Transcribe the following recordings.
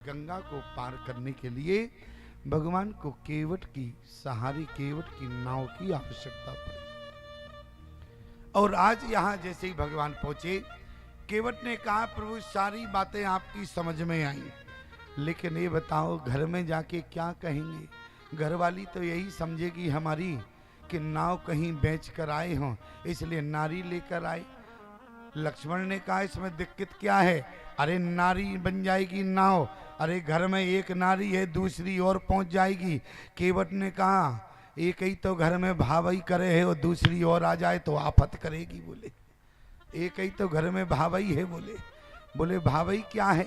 गंगा को पार करने के लिए भगवान को केवट की सहारे केवट की नाव की आवश्यकता पड़ी। और आज यहां जैसे ही भगवान पहुंचे, केवट ने कहा प्रभु सारी बातें आपकी समझ में आई, लेकिन ये बताओ घर में जाके क्या कहेंगे। घर वाली तो यही समझेगी हमारी कि नाव कहीं बेच कर आए हों, इसलिए नारी लेकर आए। लक्ष्मण ने कहा इसमें दिक्कत क्या है? अरे नारी बन जाएगी नाव, अरे घर में एक नारी है दूसरी और पहुंच जाएगी। केवट ने कहा एक ही तो घर में भावई करे है और दूसरी और आ जाए तो आफत करेगी। बोले एक ही तो घर में भावई है। बोले भावई क्या है?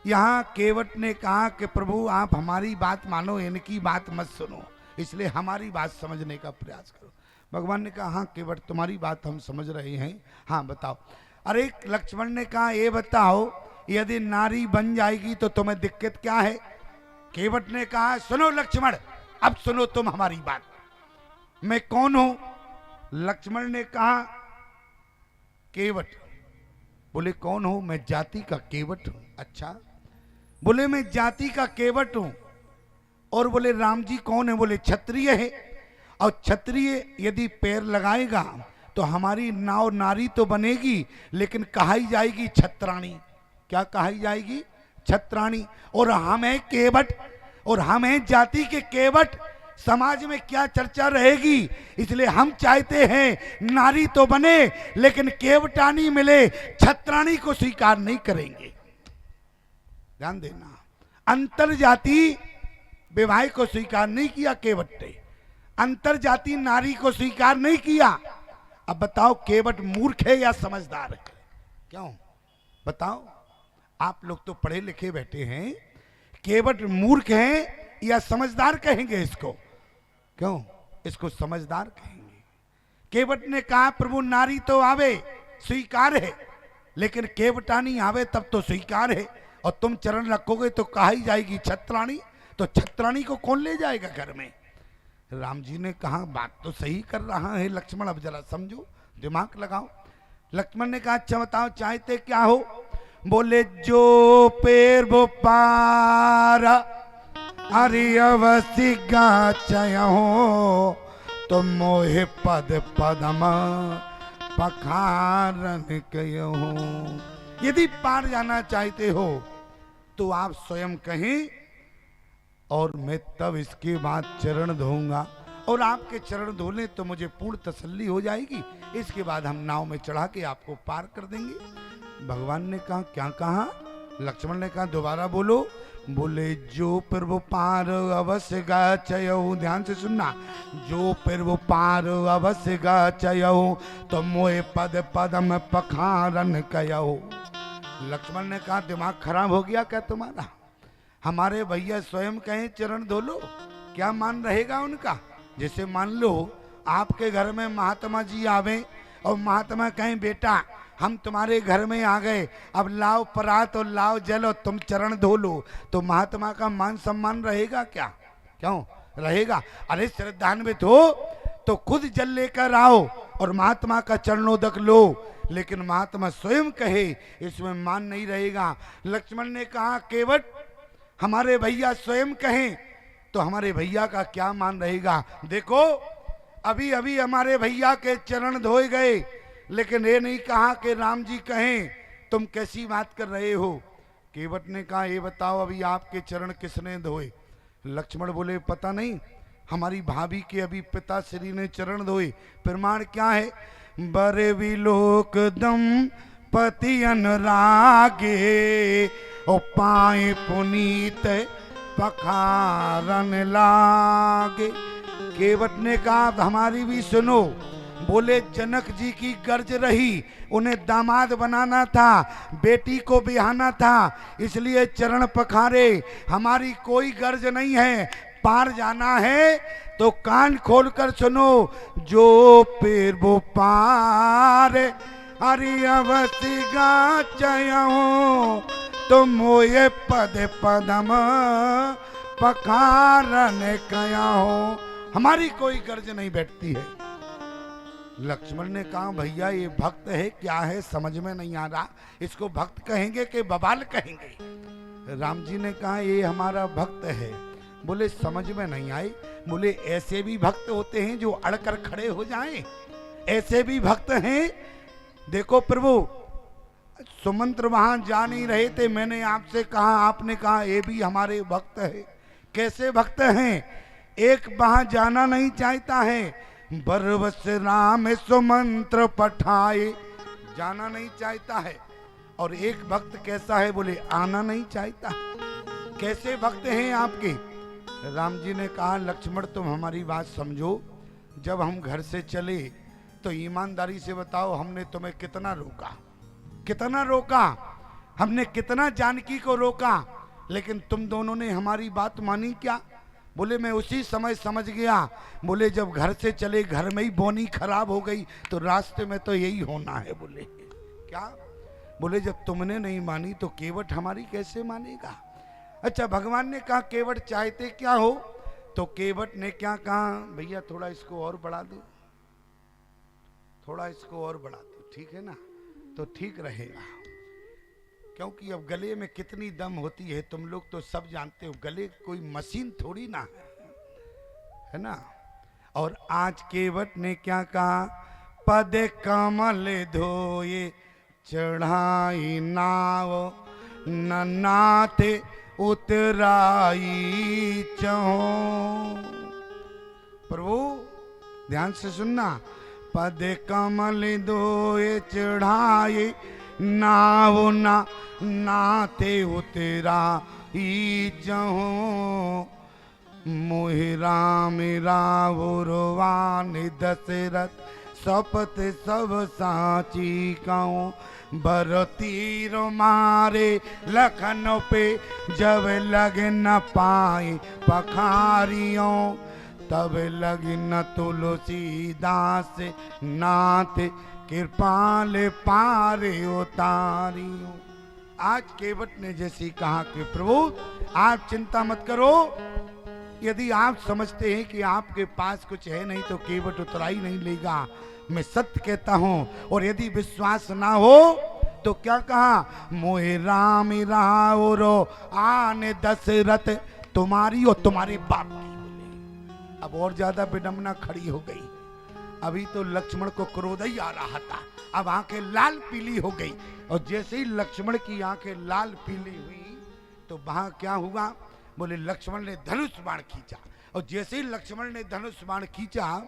यहाँ केवट ने कहा कि प्रभु आप हमारी बात मानो, इनकी बात मत सुनो, इसलिए हमारी बात समझने का प्रयास करो। भगवान ने कहा हाँ केवट तुम्हारी बात हम समझ रहे हैं, हाँ बताओ। अरे लक्ष्मण ने कहा ये बताओ यदि नारी बन जाएगी तो तुम्हें दिक्कत क्या है? केवट ने कहा सुनो लक्ष्मण, अब सुनो तुम हमारी बात, मैं कौन हूं? लक्ष्मण ने कहा केवट। बोले कौन हो? मैं जाति का केवट हूं। अच्छा, बोले मैं जाति का केवट हूं। और बोले राम जी कौन है? बोले क्षत्रिय है, और क्षत्रिय यदि पैर लगाएगा तो हमारी नाव नारी तो बनेगी लेकिन कहाई जाएगी छत्राणी। क्या कहाई जाएगी? छत्राणी। और हम हैं केवट, और हम हैं जाति के केवट, समाज में क्या चर्चा रहेगी? इसलिए हम चाहते हैं नारी तो बने लेकिन केवटानी मिले, छत्राणी को स्वीकार नहीं करेंगे। ध्यान देना, अंतर जाति विवाह को स्वीकार नहीं किया केवट ने, अंतर जाति नारी को स्वीकार नहीं किया। अब बताओ केवट मूर्ख है या समझदार है? क्यों बताओ? आप लोग तो पढ़े लिखे बैठे हैं, केवट मूर्ख है या समझदार कहेंगे इसको? क्यों इसको समझदार कहेंगे। केवट ने कहा प्रभु नारी तो आवे स्वीकार है, लेकिन केवटानी आवे तब तो स्वीकार है, और तुम चरण रखोगे तो कहाई जाएगी छत्राणी, तो छत्राणी को कौन ले जाएगा घर में? राम जी ने कहा बात तो सही कर रहा है लक्ष्मण, अब जरा समझो, दिमाग लगाओ। लक्ष्मण ने कहा अच्छा बताओ चाहते क्या हो? बोले जो पेर वो पार अरे अवसी गाचय हो, तो मोहे पद पदम पखारन कयो। यदि पार जाना चाहते हो तो आप स्वयं कहें, और मैं तब इसके बाद चरण धोऊंगा, और आपके चरण धोने तो मुझे पूर्ण तसल्ली हो जाएगी। इसके बाद हम नाव में चढ़ा के आपको पार कर देंगे। भगवान ने कहा क्या कहा? लक्ष्मण ने कहा दोबारा बोलो। बोले जो फिर वो पार अवश्य गाचयो, ध्यान से सुनना, जो फिर वो पार अवश्य गाचयो, तो मोए पद पदम पखारन कयो। लक्ष्मण ने कहा दिमाग खराब हो गया क्या तुम्हारा? हमारे भैया स्वयं कहें चरण धो लो, क्या मान रहेगा उनका? जैसे मान लो आपके घर में महात्मा जी आवे और महात्मा कहें बेटा हम तुम्हारे घर में आ गए, अब लाओ परात और लाओ जल और तुम चरण धो लो, तो महात्मा का मान सम्मान रहेगा क्या? क्यों रहेगा? अरे श्रद्धान्वित हो तो खुद जल लेकर आओ और महात्मा का चरणोदक लो, लेकिन महात्मा स्वयं कहे इसमें मान नहीं रहेगा। लक्ष्मण ने कहा केवट हमारे भैया स्वयं कहें तो हमारे भैया का क्या मान रहेगा? देखो अभी अभी हमारे भैया के चरण धोए गए, लेकिन ये नहीं कहा कि राम जी कहें। तुम कैसी बात कर रहे हो? केवट ने कहा ये बताओ अभी आपके चरण किसने धोए? लक्ष्मण बोले पता नहीं, हमारी भाभी के अभी पिताश्री ने चरण धोए। प्रमाण क्या है? बरे विलोक दम पति अनुरागे, ओ पाए पुनीत पखारन लागे। केवट ने कहा हमारी भी सुनो। बोले जनक जी की गर्ज रही, उन्हें दामाद बनाना था, बेटी को बिहाना था, इसलिए चरण पखारे। हमारी कोई गर्ज नहीं है, पार जाना है तो कान खोलकर सुनो। जो पेर वो पार अरे अवसी गाचयो, तो मोये पद पदम पखारन कयो। हमारी कोई गर्ज नहीं बैठती है। लक्ष्मण ने कहा भैया ये भक्त है क्या है समझ में नहीं आ रहा, इसको भक्त कहेंगे कि बबाल कहेंगे? राम जी ने कहा ये हमारा भक्त है। बोले समझ में नहीं आई। बोले ऐसे भी भक्त होते हैं जो अड़कर खड़े हो जाएं, ऐसे भी भक्त हैं। देखो प्रभु, सुमंत्र वहां जा नहीं रहे थे, मैंने आपसे कहा, आपने कहा ये भी हमारे भक्त है। कैसे भक्त हैं? एक वहां जाना नहीं चाहता है, बरबस राम सुमंत्र पठाए, जाना नहीं चाहता है। और एक भक्त कैसा है? बोले आना नहीं चाहता। कैसे भक्त हैं आपके? राम जी ने कहा लक्ष्मण तुम हमारी बात समझो, जब हम घर से चले तो ईमानदारी से बताओ हमने तुम्हें कितना रोका, कितना रोका, हमने कितना जानकी को रोका, लेकिन तुम दोनों ने हमारी बात मानी क्या? बोले मैं उसी समय समझ गया। बोले जब घर से चले घर में ही बोनी खराब हो गई तो रास्ते में तो यही होना है। बोले क्या? बोले जब तुमने नहीं मानी तो केवट हमारी कैसे मानेगा? अच्छा, भगवान ने कहा केवट चाहते क्या हो? तो केवट ने क्या कहा? भैया थोड़ा इसको और बढ़ा दो, थोड़ा इसको और बढ़ा दो, ठीक है ना, तो ठीक रहेगा। क्योंकि अब गले में कितनी दम होती है तुम लोग तो सब जानते हो, गले कोई मशीन थोड़ी ना है ना। और आज केवट ने क्या कहा? पद कमल धोए चढ़ाई नाव, नन्नाते उतराई चहो। प्रभु ध्यान से सुनना, पद कमल धोए चढ़ाई नाव, ना नाते उतराई चहो। मोहि राम रावुरवान दशरथ शपथ सब साची कहूँ। बर तीर मारे लखन पे जब लग न पाए पखारियों, तब लग न तुलसीदास नाथ कृपाल पारे उतारियों। आज केवट ने जैसी कहा कि प्रभु आप चिंता मत करो, यदि आप समझते हैं कि आपके पास कुछ है नहीं तो केवट उतरा ही नहीं लेगा, मैं सत्य कहता हूं। और यदि विश्वास ना हो तो क्या कहा? मोहे राम रावरो आन दशरथ, तुम्हारी और तुम्हारे बाप की। बोले अब और ज्यादा विडंबना खड़ी हो गई। अभी तो लक्ष्मण को क्रोध ही आ रहा था, अब आंखें लाल पीली हो गई। और जैसे ही लक्ष्मण की आंखें लाल पीली हुई तो वहां क्या हुआ? बोले लक्ष्मण ने धनुष बाण खींचा, और जैसे ही लक्ष्मण ने धनुष बाण खींचा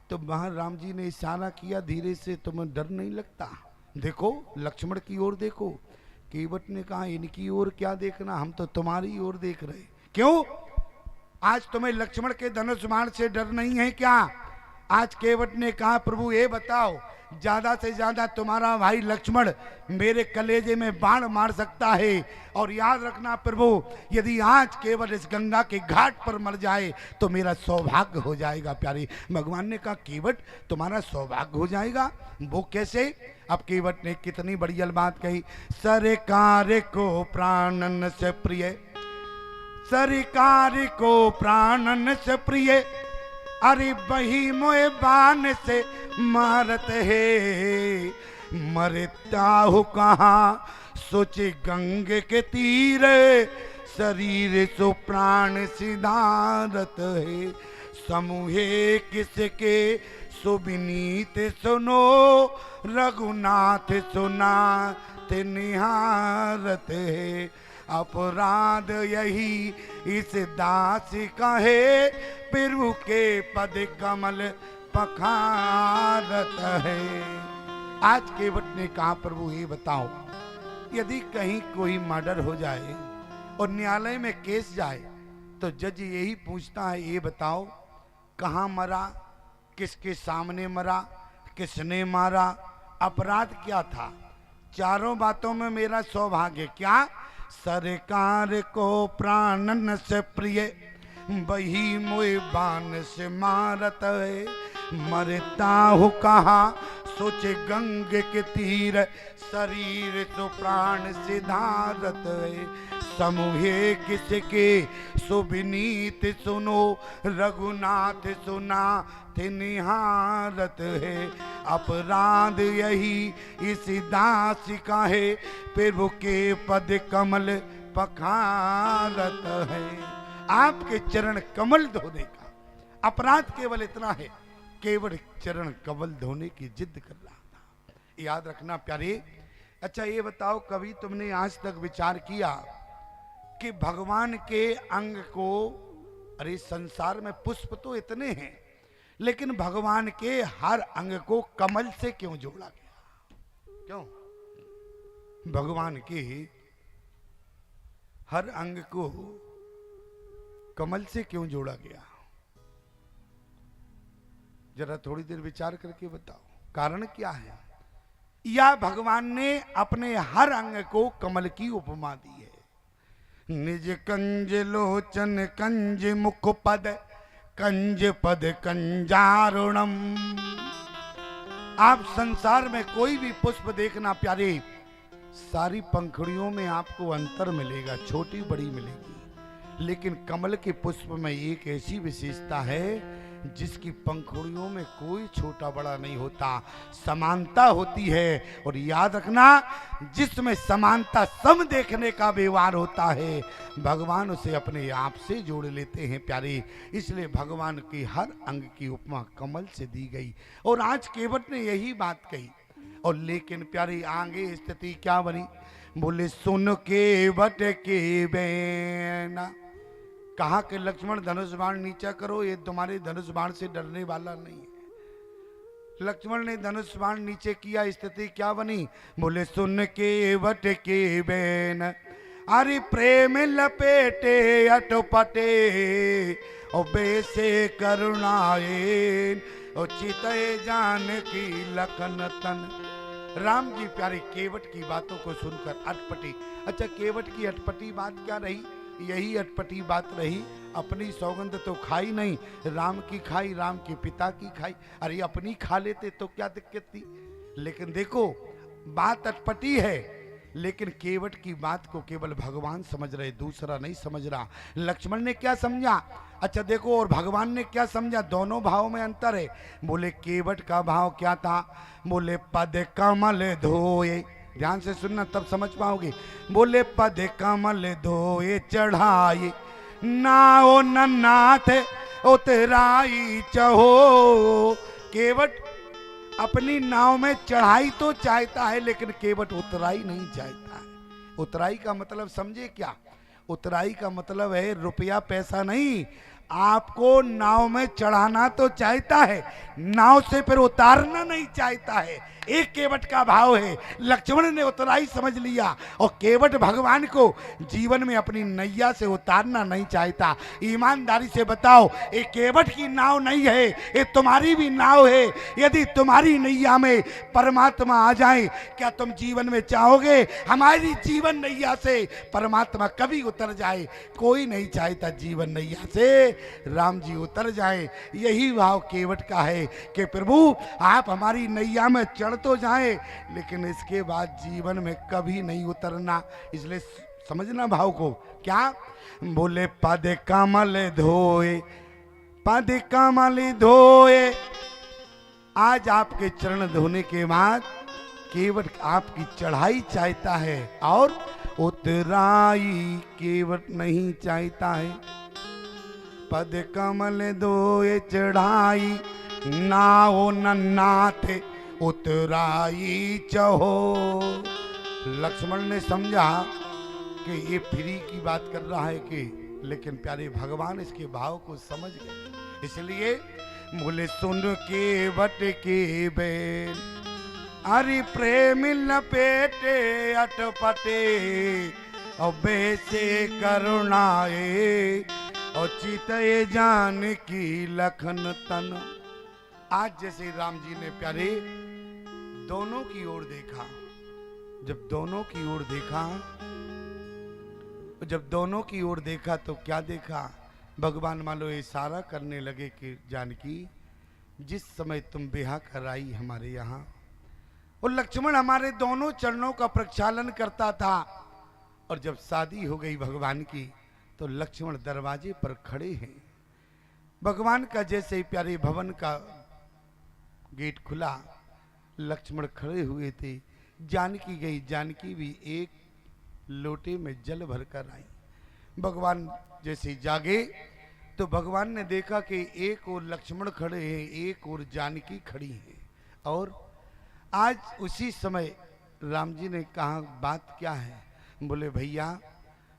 तो वहां राम जी ने इशारा किया धीरे से, तुम्हें डर नहीं लगता? देखो लक्ष्मण की ओर देखो। केवट ने कहा इनकी ओर क्या देखना, हम तो तुम्हारी ओर देख रहे। क्यों? आज तुम्हें लक्ष्मण के धनुष बाण से डर नहीं है क्या? आज केवट ने कहा प्रभु ये बताओ, ज्यादा से ज्यादा तुम्हारा भाई लक्ष्मण मेरे कलेजे में बाण मार सकता है। और याद रखना प्रभु, यदि आज केवट इस गंगा के घाट पर मर जाए तो मेरा सौभाग्य हो जाएगा। प्यारे भगवान ने कहा केवट तुम्हारा सौभाग्य हो जाएगा। वो कैसे? अब केवट ने कितनी बढ़िया बात कही। सरकार को प्राणन से प्रिय, सरकार को प्राणन से प्रिय, अरे बही मोए बाण से मारत है। मरता हो कहाँ सोचे गंगे के तीरे, शरीर सो प्राण सिधारत है। समूहे किसके सुबिनीत सुनो, रघुनाथ सुनात निहारत है। अपराध यही इस दास का है, प्रभु के पद कमल पखारत है। आज केवट ने कहा प्रभु ये बताओ, यदि कहीं कोई मर्डर हो जाए और न्यायालय में केस जाए तो जज यही पूछता है ये बताओ कहाँ मरा, किसके सामने मरा, किसने मारा, अपराध क्या था। चारों बातों में मेरा सौभाग्य क्या? सरकार को प्राणन से प्रिय, वही मोए बाण से मारत है। मरता हो कहा सोचे गंगे के तीर, शरीर तो प्राण सिधारत है। समूहे किसके सुबिनीत सुनो, रघुनाथ सुना निहारत है। अपराध यही इस दास का है, प्रभु के पद कमल पखारत है। आपके चरण कमल धोने का अपराध केवल इतना है, केवल चरण कमल धोने की जिद कर रहा था। याद रखना प्यारे। अच्छा ये बताओ, कभी तुमने आज तक विचार किया कि भगवान के अंग को, अरे संसार में पुष्प तो इतने हैं, लेकिन भगवान के हर अंग को कमल से क्यों जोड़ा गया? क्यों भगवान के हर अंग को कमल से क्यों जोड़ा गया? जरा थोड़ी देर विचार करके बताओ, कारण क्या है? या भगवान ने अपने हर अंग को कमल की उपमा दी है। निज कंज लोचन कंज मुख पद कंज पद कंजारुणम। आप संसार में कोई भी पुष्प देखना प्यारे, सारी पंखुड़ियों में आपको अंतर मिलेगा, छोटी बड़ी मिलेगी, लेकिन कमल के पुष्प में एक ऐसी विशेषता है जिसकी पंखुड़ियों में कोई छोटा बड़ा नहीं होता, समानता होती है। और याद रखना, जिसमें समानता सम देखने का व्यवहार होता है, भगवान उसे अपने आप से जोड़ लेते हैं प्यारे। इसलिए भगवान की हर अंग की उपमा कमल से दी गई। और आज केवट ने यही बात कही। और लेकिन प्यारी आगे स्थिति क्या बनी? बोले सुन केवट के बेना, कहा कि लक्ष्मण धनुष बाण नीचा करो, ये तुम्हारे धनुष बाण से डरने वाला नहीं है। लक्ष्मण ने धनुष बाण नीचे किया, स्थिति क्या बनी? बोले सुन केवट के बेन, अरे प्रेम लपेटे अटपटे और बेसे करुणाएन और चितए जान की लखन तन। राम जी प्यारे केवट की बातों को सुनकर अटपटी। अच्छा केवट की अटपटी बात क्या रही? यही अटपटी बात रही, अपनी सौगंध तो खाई नहीं, राम की खाई, राम के पिता की खाई। अरे अपनी खा लेते तो क्या दिक्कत थी? लेकिन देखो बात अटपटी है, लेकिन केवट की बात को केवल भगवान समझ रहे, दूसरा नहीं समझ रहा। लक्ष्मण ने क्या समझा? अच्छा देखो, और भगवान ने क्या समझा? दोनों भाव में अंतर है। बोले केवट का भाव क्या था? बोले पद कमल धोए, ध्यान से सुनना तब समझ पाओगे। बोले पद कमल धोए चढ़ाई नाओ नन्नाथ उतराई चहो। केवट अपनी नाव में चढ़ाई तो चाहता है, लेकिन केवट उतराई नहीं चाहता है। उतराई का मतलब समझे क्या? उतराई का मतलब है रुपया पैसा नहीं, आपको नाव में चढ़ाना तो चाहता है, नाव से फिर उतारना नहीं चाहता है। एक केवट का भाव है। लक्ष्मण ने उतराई समझ लिया, और केवट भगवान को जीवन में अपनी नैया से उतारना नहीं चाहता। ईमानदारी से बताओ, ये केवट की नाव नहीं है, ये तुम्हारी भी नाव है। यदि तुम्हारी नैया में परमात्मा आ जाए, क्या तुम जीवन में चाहोगे हमारी जीवन नैया से परमात्मा कभी उतर जाए? कोई नहीं चाहता जीवन नैया से राम जी उतर जाए। यही भाव केवट का है कि प्रभु आप हमारी नैया में चढ़ तो जाए, लेकिन इसके बाद जीवन में कभी नहीं उतरना। इसलिए समझना भाव को। क्या? बोले पद कमल धोए, पद कमल धोए। आज आपके चरण धोने के बाद केवट आपकी चढ़ाई चाहता है, और उतराई केवट नहीं चाहता है। पद कमल धोए चढ़ाई नाओ नन्नाथ उतराई चहो। लक्ष्मण ने समझा कि ये फ्री की बात कर रहा है कि, लेकिन प्यारे भगवान इसके भाव को समझ गए। इसलिए बोले सुन केवट के बेन, अरे प्रेम लपेटे अटपटे और बेसे करुणाए और चितए जान की लखन तन। आज जैसे राम जी ने प्यारे दोनों की ओर देखा, जब दोनों की ओर देखा, जब दोनों की ओर देखा तो क्या देखा? भगवान मान लो इशारा करने लगे कि जानकी जिस समय तुम ब्याह कर आई हमारे यहाँ, और लक्ष्मण हमारे दोनों चरणों का प्रक्षालन करता था, और जब शादी हो गई भगवान की तो लक्ष्मण दरवाजे पर खड़े हैं। भगवान का जैसे ही प्यारे भवन का गेट खुला, लक्ष्मण खड़े हुए थे। जानकी गई, जानकी भी एक लोटे में जल भरकर आई। भगवान जैसे जागे तो भगवान ने देखा कि एक ओर लक्ष्मण खड़े हैं, एक ओर जानकी खड़ी है। और आज उसी समय राम जी ने कहा बात क्या है? बोले भैया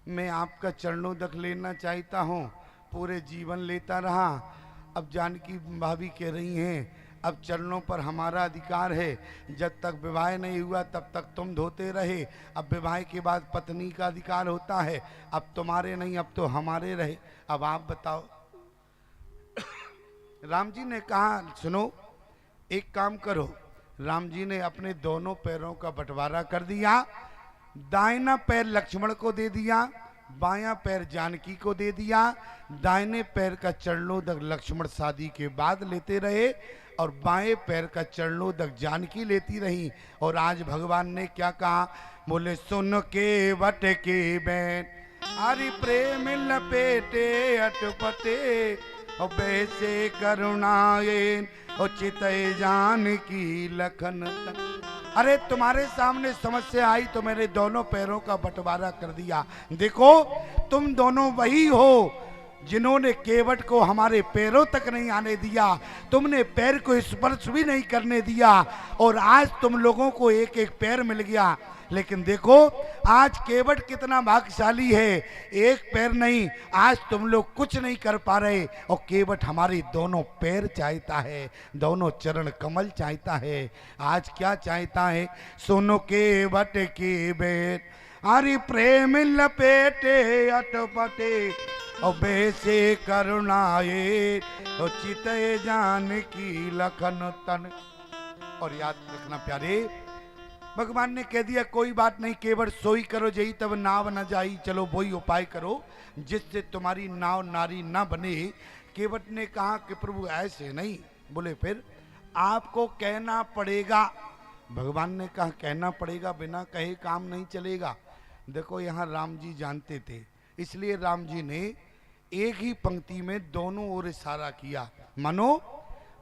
मैं आपका चरणों तक लेना चाहता हूँ, पूरे जीवन लेता रहा। अब जानकी भाभी कह रही हैं अब चरणों पर हमारा अधिकार है, जब तक विवाह नहीं हुआ तब तक तुम धोते रहे, अब विवाह के बाद पत्नी का अधिकार होता है, अब तुम्हारे नहीं अब तो हमारे रहे, अब आप बताओ। राम जी ने कहा सुनो एक काम करो। राम जी ने अपने दोनों पैरों का बंटवारा कर दिया, दाहिना पैर लक्ष्मण को दे दिया, बायां पैर जानकी को दे दिया। दाहिने पैर का चरणोदक लक्ष्मण शादी के बाद लेते रहे और बाएं पैर का चरणोदक जानकी लेती रही। और आज भगवान ने क्या कहा? बोले सुन के वट के बैन हरि प्रेम लपेटे अटपटे और वैसे करुणाएं उचित जानकी लखन तन। अरे तुम्हारे सामने समस्या आई तो मेरे दोनों पैरों का बंटवारा कर दिया। देखो तुम दोनों वही हो जिन्होंने केवट को हमारे पैरों तक नहीं आने दिया, तुमने पैर को स्पर्श भी नहीं करने दिया और आज तुम लोगों को एक एक पैर मिल गया। लेकिन देखो आज केवट कितना भाग्यशाली है, एक पैर नहीं, आज तुम लोग कुछ नहीं कर पा रहे और केवट हमारे दोनों पैर चाहता है, दोनों चरण कमल चाहता है। आज क्या चाहता है? सुनो केवट के बेट हरि प्रेम लपेटे अटपटे और वैसे करुणाए और चिते जानकी लखन तन। और याद रखना प्यारे, भगवान ने कह दिया कोई बात नहीं, केवल सोई करो जही तब नाव न जाई, चलो वही उपाय करो जिससे तुम्हारी नाव नारी न बने। केवट ने कहा कि प्रभु ऐसे नहीं। बोले फिर आपको कहना पड़ेगा। भगवान ने कहा कहना पड़ेगा, बिना कहे काम नहीं चलेगा। देखो यहाँ राम जी जानते थे, इसलिए राम जी ने एक ही पंक्ति में दोनों ओर इशारा किया। मानो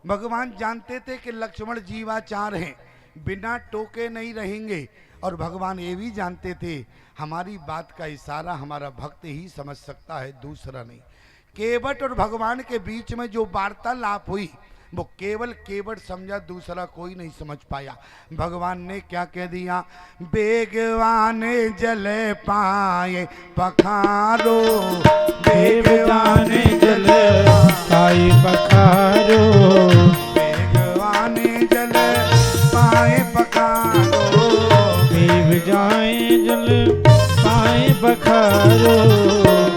भगवान जानते थे कि लक्ष्मण जीवाचार हैं, बिना टोके नहीं रहेंगे। और भगवान ये भी जानते थे हमारी बात का इशारा हमारा भक्त ही समझ सकता है, दूसरा नहीं। केवट और भगवान के बीच में जो वार्तालाप हुई वो केवल केवट समझा, दूसरा कोई नहीं समझ पाया। भगवान ने क्या कह दिया? बेगवान जल पाए पखारो, बेगवान जल पाए पखारो, बेगवान जल पाए पखारो, बेगवान जल पाए पखारो,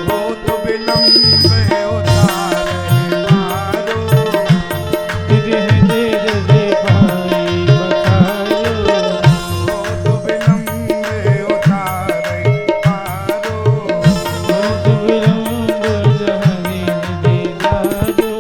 बहुत विलंब उतारे मारो, हृदय जल पाए पखारो, बहुत विलंब उतारे मारो। बहुत विलंब जहानी दिदारो।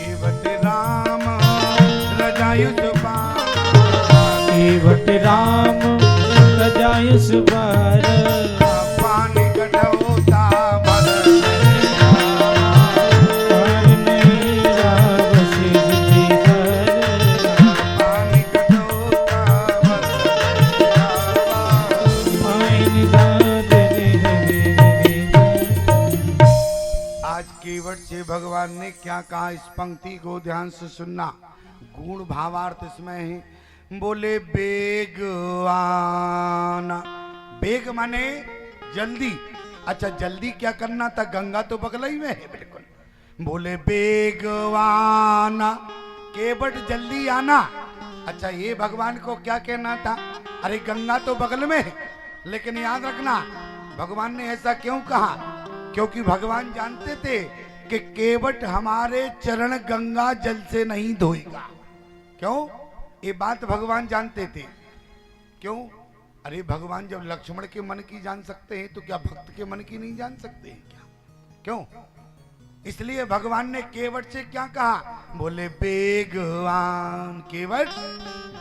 केवट राम रजायु सुपारा, केवट राम रजायु सुबार, पानी कटौता भर पानी कटौता भर आज केवट से भगवान ने क्या कहा? इस पंक्ति को ध्यान से सुनना, गुण भावार्थ इसमें है। बोले बेगवाना, बेग माने जल्दी। अच्छा जल्दी क्या करना था? गंगा तो बगल ही में है बिल्कुल। बोले बेगवाना केवट जल्दी आना। अच्छा ये भगवान को क्या कहना था? अरे गंगा तो बगल में है। लेकिन याद रखना भगवान ने ऐसा क्यों कहा? क्योंकि भगवान जानते थे कि केवट हमारे चरण गंगा जल से नहीं धोएगा। क्यों? ये बात भगवान जानते थे। क्यों? अरे भगवान जब लक्ष्मण के मन की जान सकते हैं तो क्या भक्त के मन की नहीं जान सकते हैं क्या? क्यों? इसलिए भगवान ने केवट से क्या कहा? बोले बेगवान केवट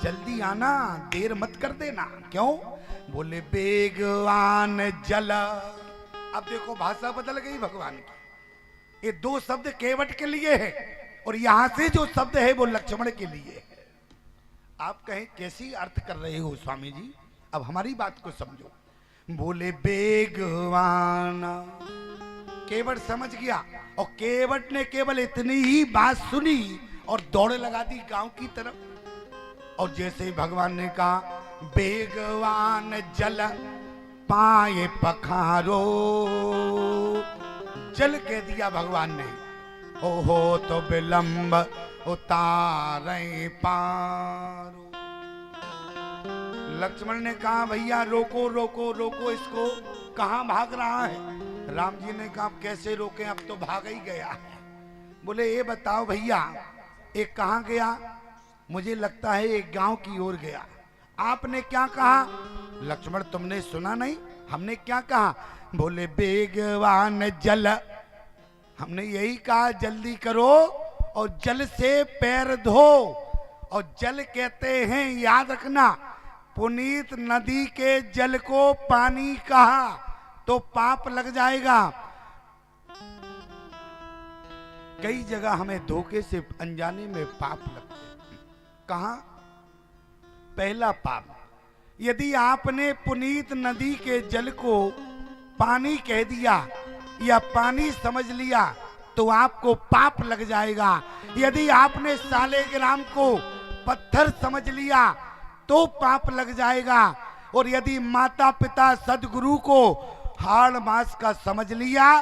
जल्दी आना, देर मत कर देना। क्यों? बोले बेगवान जल। अब देखो भाषा बदल गई भगवान की। ये दो शब्द केवट के लिए है और यहां से जो शब्द है वो लक्ष्मण के लिए है। आप कहें कैसी अर्थ कर रहे हो स्वामी जी? अब हमारी बात को समझो। बोले बेगवान, केवट समझ गया और केवट ने केवल इतनी ही बात सुनी और दौड़ लगा दी गांव की तरफ। और जैसे ही भगवान ने कहा बेगवान जल पाए पखारो, जल कह दिया भगवान ने, ओहो तो विलंब उतारे पारो। लक्ष्मण ने कहा भैया रोको रोको रोको इसको, कहां भाग रहा है? राम जी ने कहा कैसे रोके, अब तो भाग ही गया है। बोले ये बताओ भैया एक कहां गया? मुझे लगता है एक गांव की ओर गया। आपने क्या कहा? लक्ष्मण तुमने सुना नहीं? हमने क्या कहा? बोले बेगवान जल, हमने यही कहा जल्दी करो और जल से पैर धो। और जल कहते हैं, याद रखना, पुनीत नदी के जल को पानी कहा तो पाप लग जाएगा। कई जगह हमें धोखे से अनजाने में पाप लगते हैं। कहां? पहला पाप, यदि आपने पुनीत नदी के जल को पानी कह दिया या पानी समझ लिया तो आपको पाप लग जाएगा। यदि आपने सालेग्राम को पत्थर समझ लिया तो पाप लग जाएगा। और यदि माता पिता सदगुरु को हाड़ मास का समझ लिया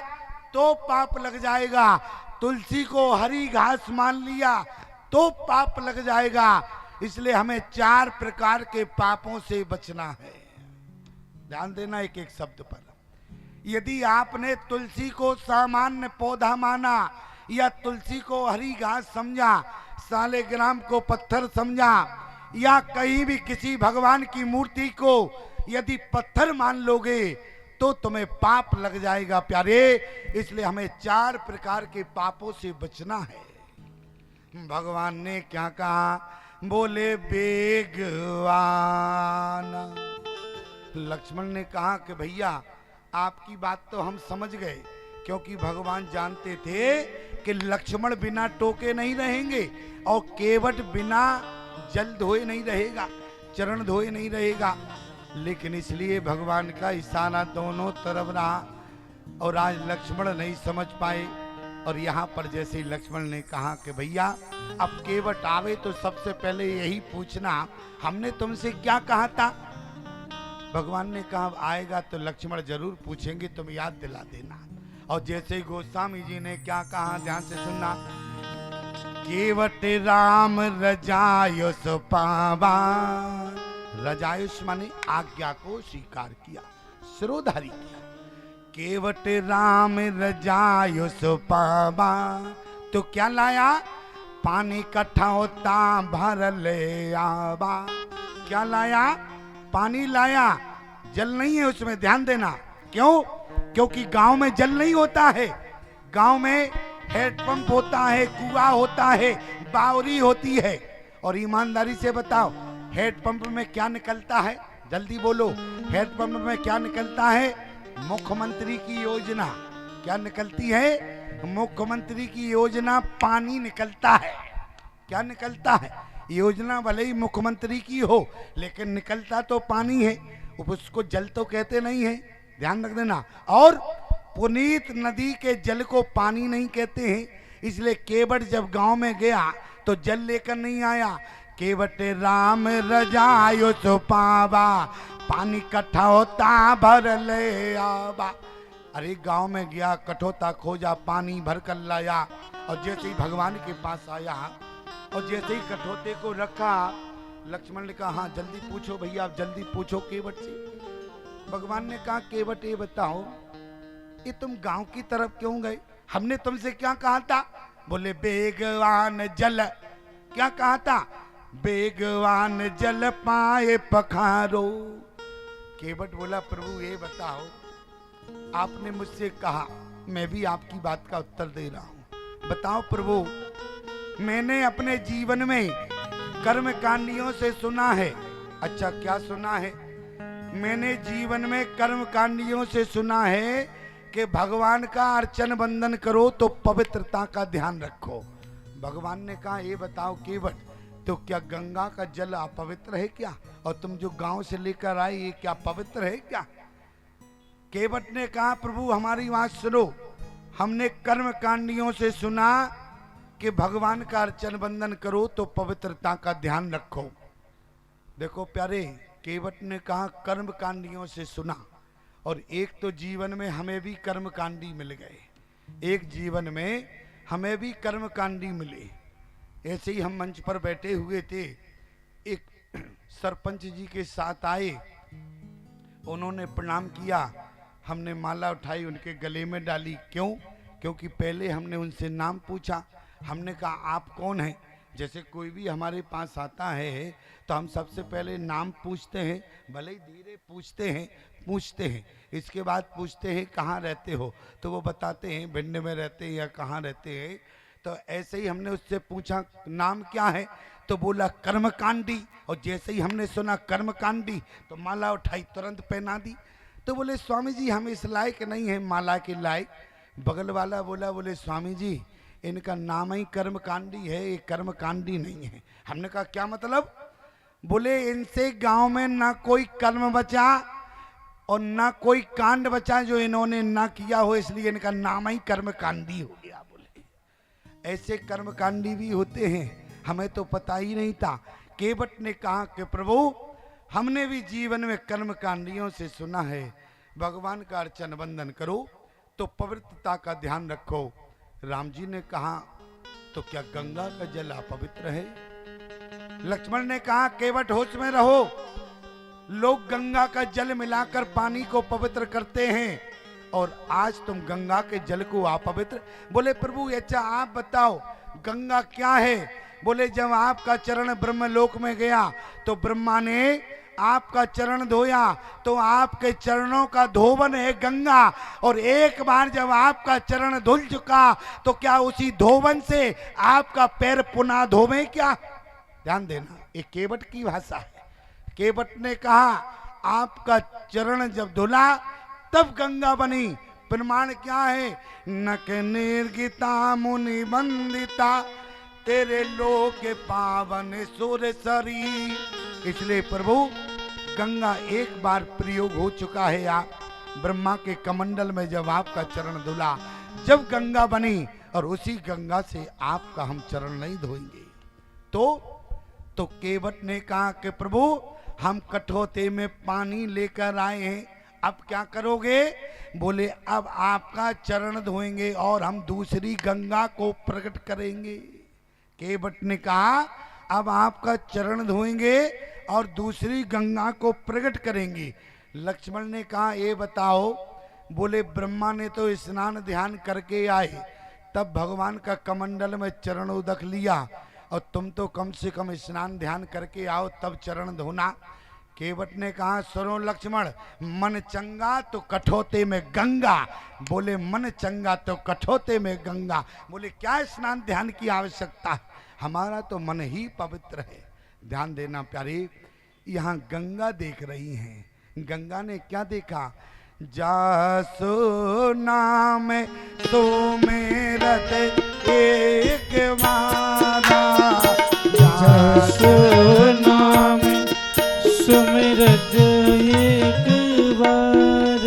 तो पाप लग जाएगा। तुलसी को हरी घास मान लिया तो पाप लग जाएगा। इसलिए हमें 4 प्रकार के पापों से बचना है। ध्यान देना एक एक शब्द पर। यदि आपने तुलसी को सामान्य पौधा माना या तुलसी को हरी घास समझा, सालेग्राम को पत्थर समझा या कहीं भी किसी भगवान की मूर्ति को यदि पत्थर मान लोगे तो तुम्हें पाप लग जाएगा प्यारे। इसलिए हमें 4 प्रकार के पापों से बचना है। भगवान ने क्या कहा? बोले बेगवान। लक्ष्मण ने कहा कि भैया आपकी बात तो हम समझ गए, क्योंकि भगवान जानते थे कि लक्ष्मण बिना टोके नहीं रहेंगे और केवट बिना जल धोए नहीं रहेगा, चरण धोए नहीं रहेगा। लेकिन इसलिए भगवान का इशारा दोनों तरफ रहा और आज लक्ष्मण नहीं समझ पाए। और यहाँ पर जैसे लक्ष्मण ने कहा कि भैया अब केवट आवे तो सबसे पहले यही पूछना, हमने तुमसे क्या कहा था? भगवान ने कहा आएगा तो लक्ष्मण जरूर पूछेंगे, तुम याद दिला देना। और जैसे ही गोस्वामी जी ने क्या कहा, ध्यान से सुनना। केवट राम रजायुष पावा, रजायुष माने आज्ञा को स्वीकार किया, सिरोधारी किया। केवट राम रजायुष पावा, तो क्या लाया? पानी इकट्ठा होता भर ले आवा। क्या लाया? पानी लाया, जल नहीं है उसमें, ध्यान देना। क्यों? क्योंकि गांव में जल नहीं होता है। गांव में हैंडपंप होता है, कुआं होता है, बावरी होती है। और ईमानदारी से बताओ हैंडपंप में क्या निकलता है? जल्दी बोलो, हैंडपंप में क्या निकलता है? मुख्यमंत्री की योजना। क्या निकलती है? मुख्यमंत्री की योजना, पानी निकलता है। क्या निकलता है? योजना भले ही मुख्यमंत्री की हो लेकिन निकलता तो पानी है, उसको जल तो कहते नहीं है, ध्यान रख देना। और पुनीत नदी के जल को पानी नहीं कहते हैं। इसलिए केवट जब गांव में गया तो जल लेकर नहीं आया। केवट राम रजायुष पावा, पानी इकट्ठा होता भर ले आवा। अरे गांव में गया, कठोता खोजा, पानी भर कर लाया। और जैसे ही भगवान के पास आया और जैसे ही कठोते को रखा, लक्ष्मण ने कहा हाँ जल्दी पूछो भैया, आप जल्दी पूछो केवट से। भगवान ने कहा केवट ये बताओ, ये तुम गांव की तरफ क्यों गए? हमने तुमसे क्या कहा था? बोले बेगवान जल। क्या कहा था? बेगवान जल पाए पखारो। केवट बोला प्रभु ये बताओ, आपने मुझसे कहा, मैं भी आपकी बात का उत्तर दे रहा हूं। बताओ प्रभु, मैंने अपने जीवन में कर्मकांडियों से सुना है। अच्छा, क्या सुना है? मैंने जीवन में कर्मकांडियों से सुना है कि भगवान का अर्चन बंदन करो तो पवित्रता का ध्यान रखो। भगवान ने कहा ये बताओ केवट, तो क्या गंगा का जल अपवित्र है क्या? और तुम जो गांव से लेकर आए ये क्या पवित्र है क्या? केवट ने कहा प्रभु हमारी बात सुनो, हमने कर्मकांडियों से सुना कि भगवान का अर्चन बंदन करो तो पवित्रता का ध्यान रखो। देखो प्यारे, केवट ने कहा कर्मकांडियों से सुना, और एक तो जीवन में हमें भी कर्मकांडी मिल गए, एक जीवन में हमें भी कर्मकांडी मिले। ऐसे ही हम मंच पर बैठे हुए थे, एक सरपंच जी के साथ आए, उन्होंने प्रणाम किया, हमने माला उठाई उनके गले में डाली। क्यों? क्योंकि पहले हमने उनसे नाम पूछा, हमने कहा आप कौन हैं? जैसे कोई भी हमारे पास आता है तो हम सबसे पहले नाम पूछते हैं, भले ही धीरे पूछते हैं, इसके बाद पूछते हैं कहाँ रहते हो, तो वो बताते हैं भिंड में रहते हैं या कहाँ रहते हैं। तो ऐसे ही हमने उससे पूछा नाम क्या है, तो बोला कर्मकांडी, और जैसे ही हमने सुना कर्मकांडी तो माला उठाई तुरंत पहना दी। तो बोले स्वामी जी हम इस लायक नहीं है माला के लायक। बगल वाला बोले स्वामी जी इनका नाम ही कर्मकांडी है, ये कर्मकांडी नहीं है। हमने कहा क्या मतलब? बोले इनसे गांव में ना कोई कर्म बचा और ना कोई कांड बचा जो इन्होंने ना किया हो, इसलिए इनका नाम ही कर्मकांडी हो गया। बोले ऐसे कर्मकांडी भी होते हैं, हमें तो पता ही नहीं था। केवट ने कहा कि प्रभु हमने भी जीवन में कर्मकांडियों से सुना है, भगवान का अर्चन बंदन करो तो पवित्रता का ध्यान रखो। राम जी ने कहा तो क्या गंगा का जल अपवित्र है? लक्ष्मण ने कहा केवट होश में रहो, लोग गंगा का जल मिलाकर पानी को पवित्र करते हैं और आज तुम गंगा के जल को अपवित्र। बोले प्रभु अच्छा आप बताओ गंगा क्या है? बोले जब आपका चरण ब्रह्मलोक में गया तो ब्रह्मा ने आपका चरण धोया तो आपके चरणों का धोवन है गंगा, और एक बार जब आपका चरण धुल चुका तो क्या उसी धोवन से आपका पैर पुनः धोवे क्या? ध्यान देना, ये केवट की भाषा है। केवट ने कहा आपका चरण जब धुला तब गंगा बनी। प्रमाण क्या है? नक निर्गिता मुनि बंदिता तेरे लोक पावन सुर सरी। इसलिए प्रभु गंगा एक बार प्रयोग हो चुका है, आप ब्रह्मा के कमंडल में जब आपका चरण धुला जब गंगा बनी, और उसी गंगा से आपका हम चरण नहीं धोएंगे। तो केवट ने कहा कि प्रभु हम कठौते में पानी लेकर आए हैं, अब क्या करोगे? बोले अब आपका चरण धोएंगे और हम दूसरी गंगा को प्रकट करेंगे। केवट ने कहा अब आपका चरण धोएंगे और दूसरी गंगा को प्रकट करेंगे। लक्ष्मण ने कहा ये बताओ, बोले ब्रह्मा ने तो स्नान ध्यान करके आए तब भगवान का कमंडल में चरण उदक लिया, और तुम तो कम से कम स्नान ध्यान करके आओ तब चरण धोना। केवट ने कहा सुनो लक्ष्मण, मन चंगा तो कठौते में गंगा। बोले मन चंगा तो कठौते में गंगा। बोले क्या स्नान ध्यान की आवश्यकता है, हमारा तो मन ही पवित्र है। ध्यान देना प्यारे, यहाँ गंगा देख रही हैं, गंगा ने क्या देखा? जासो नाम सुमेरत एक बारा, जासो नाम सुमिरत एक बार,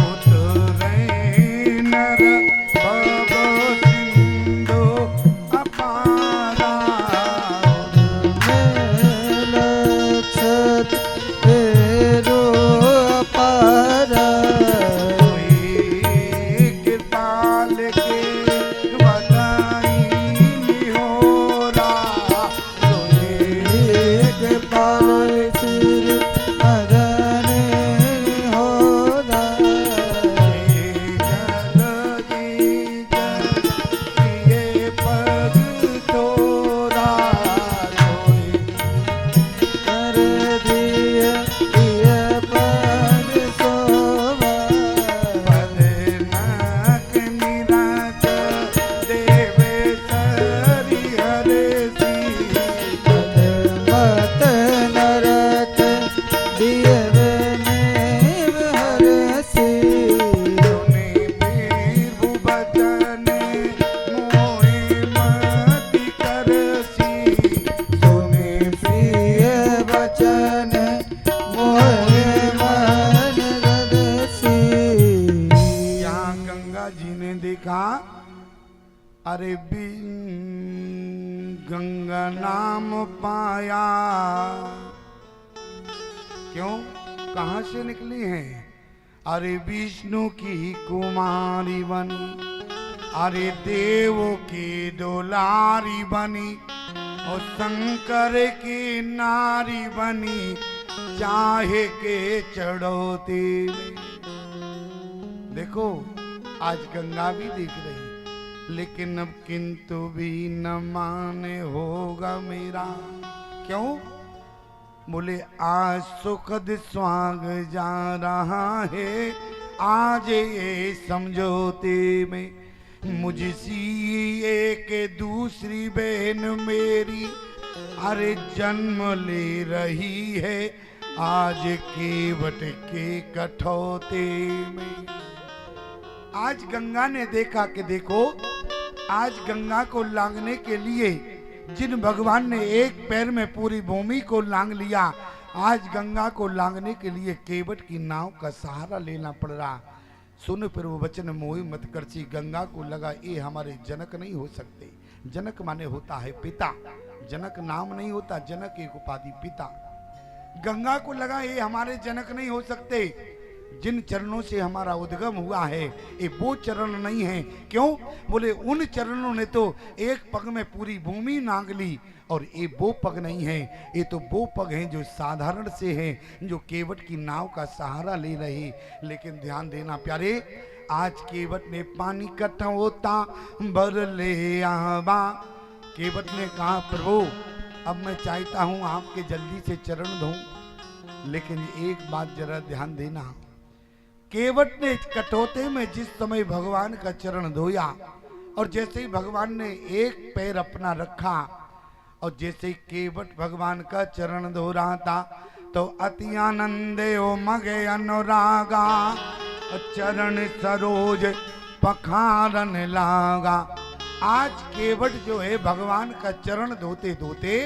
उतरे नर भव सिंधु अपारा, लक्षत तेरो अपारा, कोई कृपाल के वदन अरे गंगा नाम पाया, क्यों कहां से निकली हैं? अरे विष्णु की कुमारी बनी, अरे देवों की दुलारी बनी, और शंकर की नारी बनी, चाहे के चढ़ोते में। देखो आज गंगा भी देख रही, लेकिन अब किंतु भी न माने होगा मेरा। क्यों? बोले आज सुखद स्वाग जा रहा है, आज ये समझौते में मुझसी एक दूसरी बहन मेरी, अरे जन्म ले रही है आज केवट के कठौते में। आज गंगा ने देखा कि देखो, आज गंगा को लांघने के लिए जिन भगवान ने एक पैर में पूरी भूमि को लांघ लिया, आज गंगा को लांघने के लिए केवट की नाव का सहारा लेना पड़ रहा। सुन फिर वो वचन मोहि मत करसी, गंगा को लगा ये हमारे जनक नहीं हो सकते। जनक माने होता है पिता, जनक नाम नहीं होता, जनक एक उपाधि पिता। गंगा को लगा ये हमारे जनक नहीं हो सकते, जिन चरणों से हमारा उद्गम हुआ है ये वो चरण नहीं है। क्यों? बोले उन चरणों ने तो एक पग में पूरी भूमि नांग ली, और ये वो पग नहीं है, ये तो वो पग हैं जो साधारण से हैं, जो केवट की नाव का सहारा ले रहे। लेकिन ध्यान देना प्यारे, आज केवट ने पानी कठौता भर ले आवा। केवट ने कहा प्रभु अब मैं चाहता हूँ आपके जल्दी से चरण धोऊं, लेकिन एक बात जरा ध्यान देना, केवट ने कटौते में जिस समय भगवान का चरण धोया, और जैसे ही भगवान ने एक पैर अपना रखा, और जैसे ही केवट भगवान का चरण धो रहा था, तो अति आनंदे ओ मगे अनुरागा, चरण सरोज पखारन लागा। आज केवट जो है भगवान का चरण धोते धोते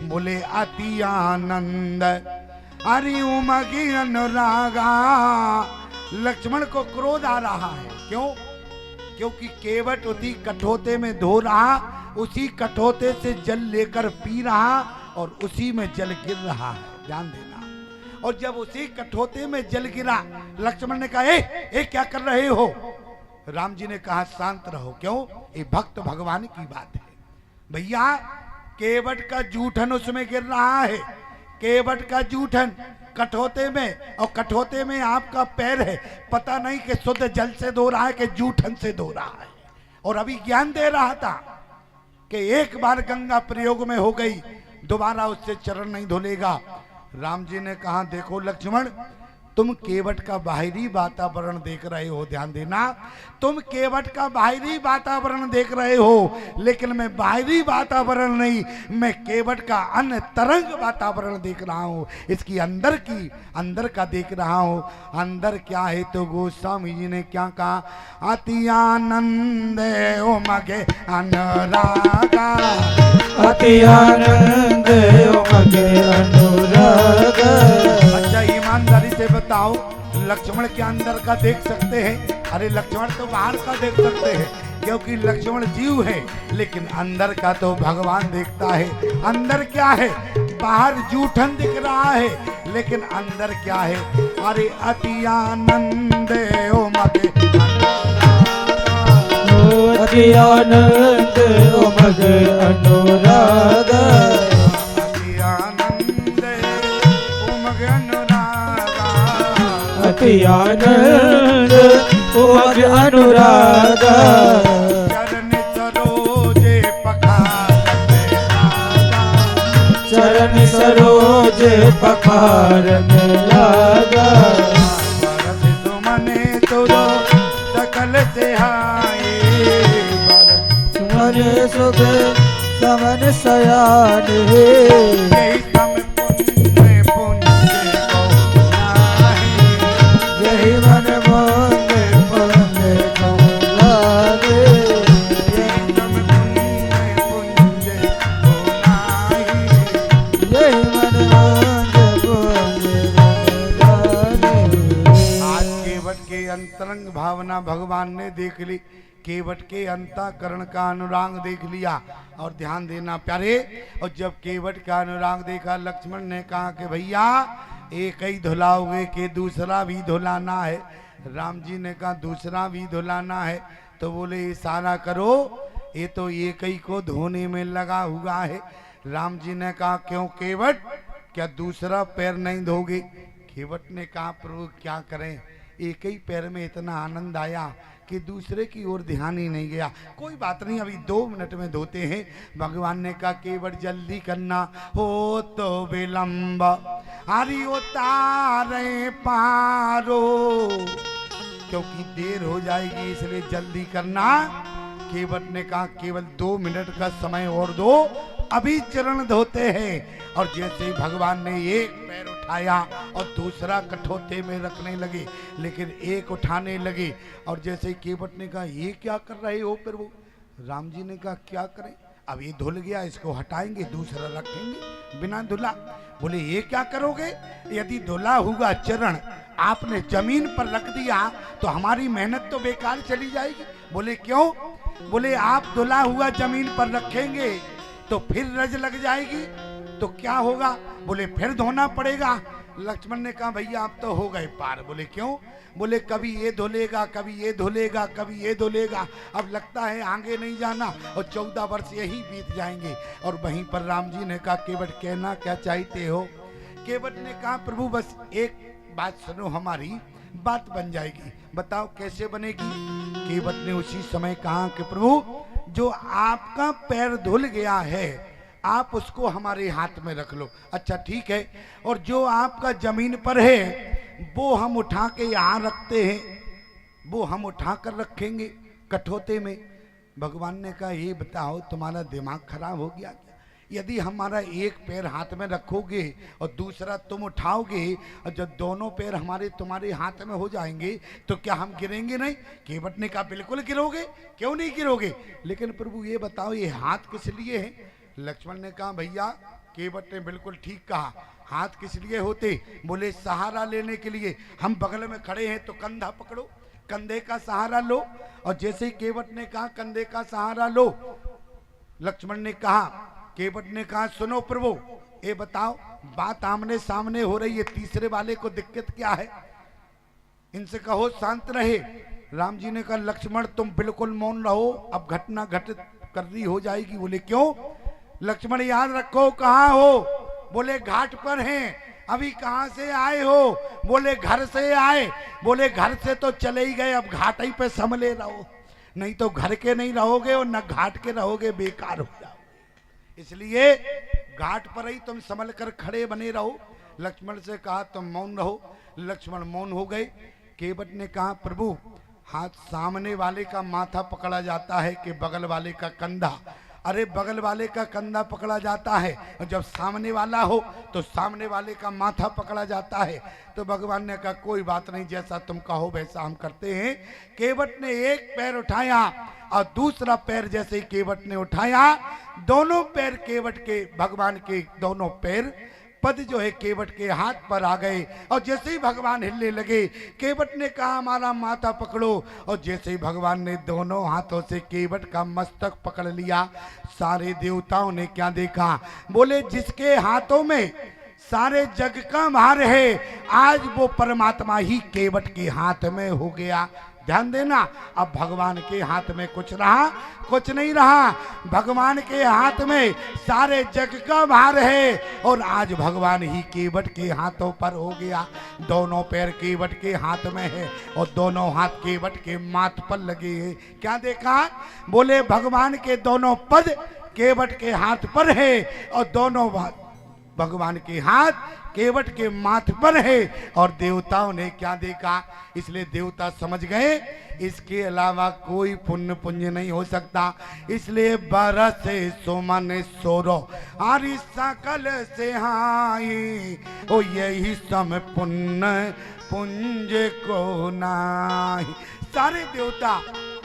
बोले अति आनंद, अरे उमगी अनुरागा। लक्ष्मण को क्रोध आ रहा है, क्यों? क्योंकि केवट उसी कठौते में धो रहा, उसी कठौते से जल लेकर पी रहा, और उसी में जल गिर रहा है। ध्यान देना। और जब उसी कठौते में जल गिरा, लक्ष्मण ने कहा ए क्या कर रहे हो? राम जी ने कहा शांत रहो। क्यों? ये भक्त भगवान की बात है भैया। केवट का जूठन उसमें गिर रहा है, केवट का जूठन कठौते में, और कठौते में आपका पैर है। पता नहीं कि शुद्ध जल से धो रहा है कि जूठन से धो रहा है। और अभी ज्ञान दे रहा था कि एक बार गंगा प्रयोग में हो गई, दोबारा उससे चरण नहीं धुलेगा। राम जी ने कहा देखो लक्ष्मण, तुम केवट का बाहरी वातावरण देख रहे हो, ध्यान देना, तुम केवट का बाहरी वातावरण देख रहे हो, लेकिन मैं बाहरी वातावरण नहीं, मैं केवट का अंतरंग वातावरण देख रहा हूँ। इसकी अंदर का देख रहा हूँ। अंदर क्या है? तो गोस्वामी जी ने क्या कहा? अति आनंद ओ मगे अनुरागा, अति आनंद ओ मगे अनुरागा। अच्छा ईमानदारी से बताओ, लक्ष्मण के अंदर का देख सकते हैं? अरे लक्ष्मण तो बाहर का देख सकते हैं, क्योंकि लक्ष्मण जीव है, लेकिन अंदर का तो भगवान देखता है। अंदर क्या है? बाहर जूठन दिख रहा है, लेकिन अंदर क्या है? अरे अति आनंद ओ मगे, अति आनंद ओ मगे अनुरागा, अति आनंद ओ मगे अनुरागा, अति आनंद ओ मगे अनुरागा। चरण सरोजे पखारन लागा, चरण सरोज पखारन लागा। भरत सुमने तुरो सकल सिहाए, भरत सुमन सुख समन सयान हे। यही सम पुण्य पुण्य को नाहि, यही मन मोंगे पुण्य को लागे। यही सम पुण्य पुण्य को नाहि। यही मन मोंगे पुण्य को लागे। आज केवट के अंतरंग भावना भगवान ने देख ली। केवट के अंतःकरण का अनुराग देख लिया। और ध्यान देना प्यारे, और जब केवट का अनुराग देखा लक्ष्मण ने कहा कि भैया एक ही धुलाओगे कि दूसरा भी धुलाना है। राम जी ने कहा दूसरा भी धुलाना है। तो बोले इशारा करो, ये तो एक ही को धोने में लगा हुआ है। राम जी ने कहा क्यों केवट, क्या दूसरा पैर नहीं धोगे? केवट ने कहा प्रभु क्या करें, एक ही पैर में इतना आनंद आया कि दूसरे की ओर ध्यान ही नहीं गया। कोई बात नहीं, अभी 2 मिनट में धोते हैं। भगवान ने कहा केवट जल्दी करना, हो तो विलंब हरि उतारे पारो, क्योंकि देर हो जाएगी इसलिए जल्दी करना। केवट ने कहा केवल 2 मिनट का समय और दो, अभी चरण धोते हैं। और जैसे ही भगवान ने एक पैर उठाया और दूसरा कठौते में रखने लगे, लेकिन एक उठाने लगे। और जैसे ही केवट ने कहा ये क्या कर रहे हो प्रभु? राम जी ने कहा क्या करें, अब ये धुल गया, इसको हटाएंगे, दूसरा रखेंगे बिना धुला। बोले ये क्या करोगे? यदि धुला हुआ चरण आपने जमीन पर रख दिया तो हमारी मेहनत तो बेकार चली जाएगी। बोले क्यों? बोले आप धुला हुआ जमीन पर रखेंगे तो फिर रज लग जाएगी, तो क्या होगा? बोले फिर धोना पड़ेगा। लक्ष्मण ने कहा भैया आप तो हो गए पार। बोले क्यों? बोले कभी ये धुलेगा, कभी ये धुलेगा, कभी ये धुलेगा, अब लगता है आगे नहीं जाना, और 14 वर्ष यही बीत जाएंगे। और वहीं पर राम जी ने कहा केवट कहना क्या चाहते हो? केवट ने कहा प्रभु बस एक बात सुनो, हमारी बात बन जाएगी, बताओ कैसे बनेगी? केवट ने उसी समय कहा कि प्रभु जो आपका पैर धुल गया है आप उसको हमारे हाथ में रख लो। अच्छा ठीक है, और जो आपका जमीन पर है वो हम उठा के यहाँ रखते हैं, वो हम उठा कर रखेंगे कठौते में। भगवान ने कहा ये बताओ तुम्हारा दिमाग खराब हो गया क्या? यदि हमारा एक पैर हाथ में रखोगे और दूसरा तुम उठाओगे, और जब दोनों पैर हमारे तुम्हारे हाथ में हो जाएंगे तो क्या हम गिरेंगे नहीं? केवट ने कहा बिल्कुल गिरोगे, क्यों नहीं गिरोगे, लेकिन प्रभु ये बताओ ये हाथ किस लिए है? लक्ष्मण ने कहा भैया केवट ने बिल्कुल ठीक कहा, हाथ किस लिए होते? बोले सहारा लेने के लिए। हम बगल में खड़े हैं तो कंधा पकड़ो, कंधे का सहारा लो। और जैसे ही केवट ने कहा कंधे का सहारा लो, लक्ष्मण ने कहा, केवट ने कहा सुनो प्रभु ये बताओ बात आमने सामने हो रही है, तीसरे वाले को दिक्कत क्या है? इनसे कहो शांत रहे। राम जी ने कहा लक्ष्मण तुम बिल्कुल मौन रहो, अब घटना घटित कर रही हो जाएगी। बोले क्यों? लक्ष्मण याद रखो कहाँ हो? बोले घाट पर हैं। अभी कहाँ से आए हो? बोले घर से आए। बोले घर से तो चले ही गए, अब घाट ही पे संभले रहो, नहीं तो घर के नहीं रहोगे और न घाट के रहोगे, बेकार हो जाओगे। इसलिए घाट पर ही तुम संभल कर खड़े बने रहो। लक्ष्मण से कहा तुम मौन रहो। लक्ष्मण मौन हो गए। केवट ने कहा प्रभु हाथ सामने वाले का माथा पकड़ा जाता है कि बगल वाले का कंधा? अरे बगल वाले का कंधा पकड़ा जाता है, और जब सामने वाला हो तो सामने वाले का माथा पकड़ा जाता है। तो भगवान ने कहा कोई बात नहीं, जैसा तुम कहो वैसा हम करते हैं। केवट ने एक पैर उठाया और दूसरा पैर जैसे ही केवट ने उठाया, दोनों पैर केवट के, भगवान के दोनों पैर पद जो है केवट के हाथ पर आ गए। और जैसे ही भगवान हिलने लगे, केवट ने कहा हमारा माथा पकड़ो, और जैसे ही भगवान ने दोनों हाथों से केवट का मस्तक पकड़ लिया, सारे देवताओं ने क्या देखा? बोले जिसके हाथों में सारे जग का भार है, आज वो परमात्मा ही केवट के हाथ में हो गया। ध्यान देना, अब भगवान के हाथ में कुछ रहा? कुछ नहीं रहा। भगवान के हाथ में सारे जग का भार है, और आज भगवान ही केवट के हाथों पर हो गया। दोनों पैर केवट के हाथ में है और दोनों हाथ केवट के माथ पर लगे हैं। क्या देखा? बोले भगवान के दोनों पद केवट के हाथ पर है और दोनों भगवान के हाथ केवट के माथ पर है। और देवताओं ने क्या देखा? इसलिए देवता समझ गए इसके अलावा कोई पुण्य पुण्य नहीं हो सकता। इसलिए बरस सुमन सोरो हरि सकल से हाई, ओ यही सम पुण्य पुंज को नाही। सारे देवता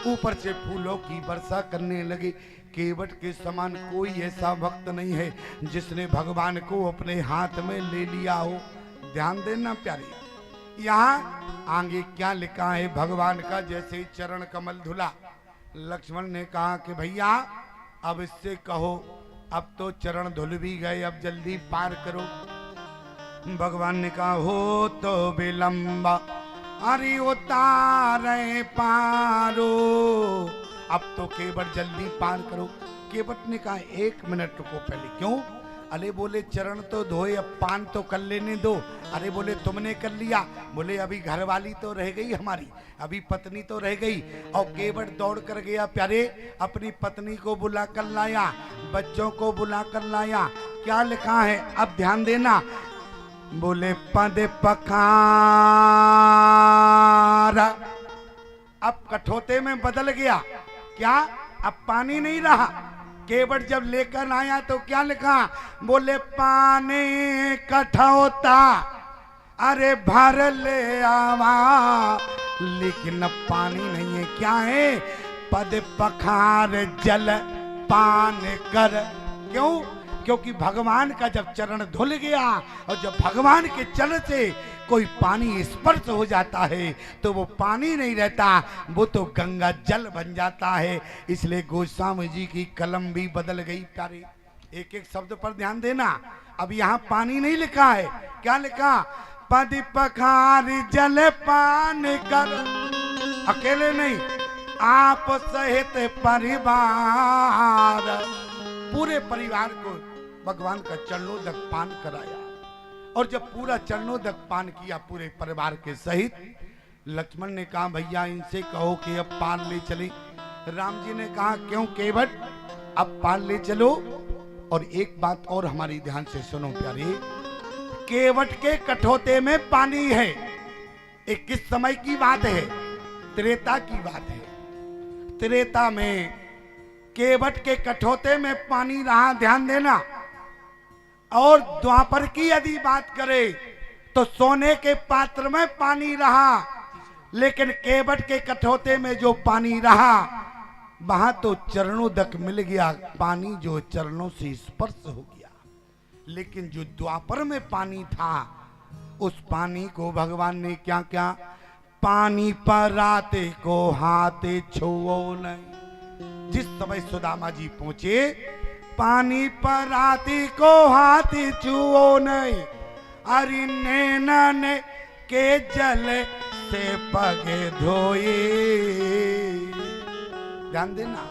ऊपर से फूलों की वर्षा करने लगे। केवट के समान कोई ऐसा भक्त नहीं है जिसने भगवान को अपने हाथ में ले लिया हो। ध्यान देना प्यारे, यहाँ आगे क्या लिखा है? भगवान का जैसे चरण कमल धुला, लक्ष्मण ने कहा कि भैया अब इससे कहो, अब तो चरण धुल भी गए, अब जल्दी पार करो। भगवान ने कहा हो तो विलंब अरे उतारे पारो, अब तो केवट जल्दी पार करो। केवट ने कहा 1 मिनट रुको पहले। क्यों? अरे बोले चरण तो धोए, अब पान तो कर लेने दो। अरे बोले तुमने कर लिया? बोले अभी घरवाली तो रह गई हमारी, अभी पत्नी तो रह गई। और केवट दौड़ कर गया प्यारे, अपनी पत्नी को बुला कर लाया, बच्चों को बुला कर लाया। क्या लिखा है अब ध्यान देना। बोले पद पखार, अब कठोते में बदल गया। क्या? अब पानी नहीं रहा। केवट जब लेकर आया तो क्या लिखा? बोले पानी कठौता अरे भर ले आवा, लेकिन अब पानी नहीं है। क्या है? पद पखार जल पान कर। क्यों? क्योंकि भगवान का जब चरण धुल गया और जब भगवान के चरण से कोई पानी स्पर्श हो जाता है तो वो पानी नहीं रहता, वो तो गंगा जल बन जाता है। इसलिए गोस्वामी जी की कलम भी बदल गई प्यारे। एक एक शब्द पर ध्यान देना। अब यहाँ पानी नहीं लिखा है, क्या लिखा? पद पखार जल पान कर। अकेले नहीं, आप सहित परिवार, पूरे परिवार को भगवान का चरणोदक पान कराया। और जब पूरा चरणोदक पान किया पूरे परिवार के सहित, लक्ष्मण ने कहा भैया इनसे कहो कि अब पार ले चले। राम जी ने कहा क्यों केवट, अब पार ले चलो। और एक बात और हमारी ध्यान से सुनो प्यारे, केवट के कठौते में पानी है। एक किस समय की बात है? त्रेता की बात है। त्रेता में केवट के कठौते में पानी रहा, ध्यान देना। और द्वापर की यदि बात करें तो सोने के पात्र में पानी रहा, लेकिन केवट के कठौते में जो पानी रहा वहां तो चरणोदक मिल गया, पानी जो चरणों से स्पर्श हो गया। लेकिन जो द्वापर में पानी था उस पानी को भगवान ने क्या क्या? पानी पर आते को हाथे छुओ नहीं। जिस समय सुदामा जी पहुंचे, पानी पर आती को हाथी छुओ नहीं, अरे नैनन के जल से पगे धोए। ध्यान देना,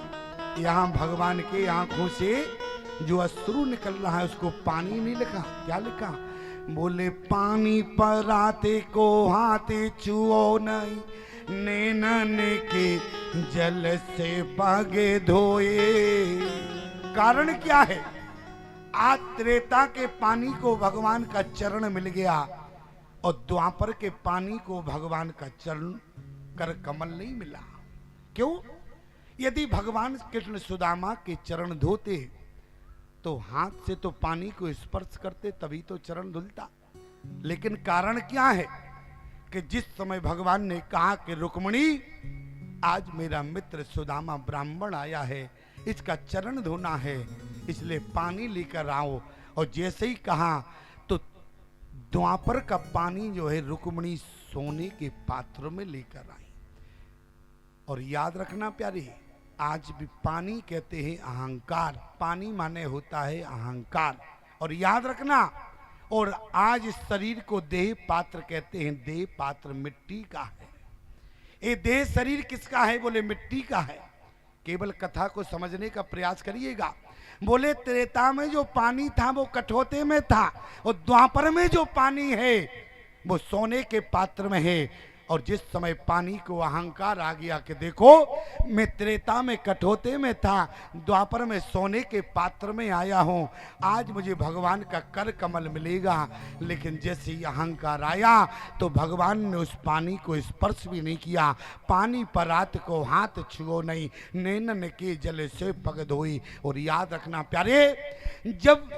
यहाँ भगवान के आंखों से जो अश्रु निकल रहा है उसको पानी नहीं लिखा, क्या लिखा? बोले पानी पर आते को हाथी छुओ नहीं, नैनन के जल से पगे धोए। कारण क्या है? आज त्रेता के पानी को भगवान का चरण मिल गया और द्वापर के पानी को भगवान का चरण कर कमल नहीं मिला। क्यों? यदि भगवान कृष्ण सुदामा के चरण धोते तो हाथ से तो पानी को स्पर्श करते तभी तो चरण धुलता। लेकिन कारण क्या है कि जिस समय भगवान ने कहा कि रुक्मिणी आज मेरा मित्र सुदामा ब्राह्मण आया है, इसका चरण धोना है, इसलिए पानी लेकर आओ। और जैसे ही कहा तो द्वापर का पानी जो है रुक्मिणी सोने के पात्र में लेकर आई। और याद रखना प्यारे, आज भी पानी कहते हैं अहंकार, पानी माने होता है अहंकार। और याद रखना, और आज इस शरीर को देह पात्र कहते हैं, देह पात्र मिट्टी का है। ये देह शरीर किसका है? बोले मिट्टी का है। केवल कथा को समझने का प्रयास करिएगा। बोले त्रेता में जो पानी था वो कठौते में था, और द्वापर में जो पानी है वो सोने के पात्र में है। और जिस समय पानी को अहंकार आ गया कि देखो मैं त्रेता में कठौते में था, द्वापर में सोने के पात्र में आया हूँ, आज मुझे भगवान का कर कमल मिलेगा। लेकिन जैसे ही अहंकार आया तो भगवान ने उस पानी को स्पर्श भी नहीं किया। पानी पर रात को हाथ छुओ नहीं, नैनन के जल से पग धोई। और याद रखना प्यारे, जब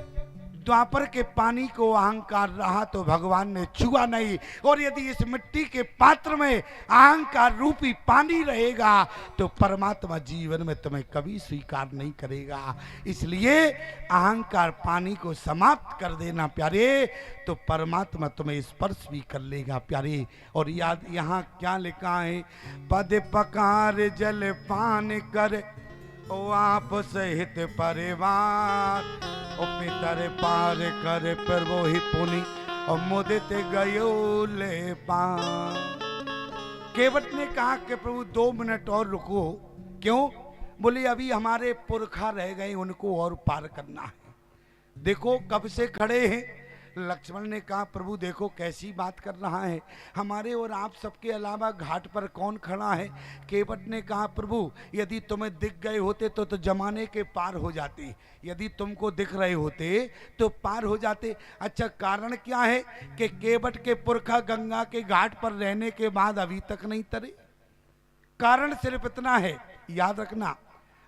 द्वापर के पानी को अहंकार रहा तो भगवान ने छुआ नहीं, और यदि इस मिट्टी के पात्र में अहंकार रूपी पानी रहेगा तो परमात्मा जीवन में तुम्हें कभी स्वीकार नहीं करेगा। इसलिए अहंकार पानी को समाप्त कर देना प्यारे, तो परमात्मा तुम्हें स्पर्श भी कर लेगा प्यारे। और याद यहाँ क्या लिखा है, पद पकार जल पान कर ओ आप सहित परिवार, ओ पितर पार कर प्रभु ही पुनि और मुदित गयो ले पार। केवट ने कहा कि प्रभु 2 मिनट और रुको। क्यों? बोले अभी हमारे पुरखा रह गए, उनको और पार करना है। देखो कब से खड़े हैं। लक्ष्मण ने कहा प्रभु देखो कैसी बात कर रहा है, हमारे और आप सबके अलावा घाट पर कौन खड़ा है। केवट ने कहा प्रभु यदि तुम्हें दिख गए होते तो जमाने के पार हो जाते, यदि तुमको दिख रहे होते तो पार हो जाते। अच्छा कारण क्या है कि केवट के पुरखा गंगा के घाट पर रहने के बाद अभी तक नहीं तरे। कारण सिर्फ इतना है, याद रखना,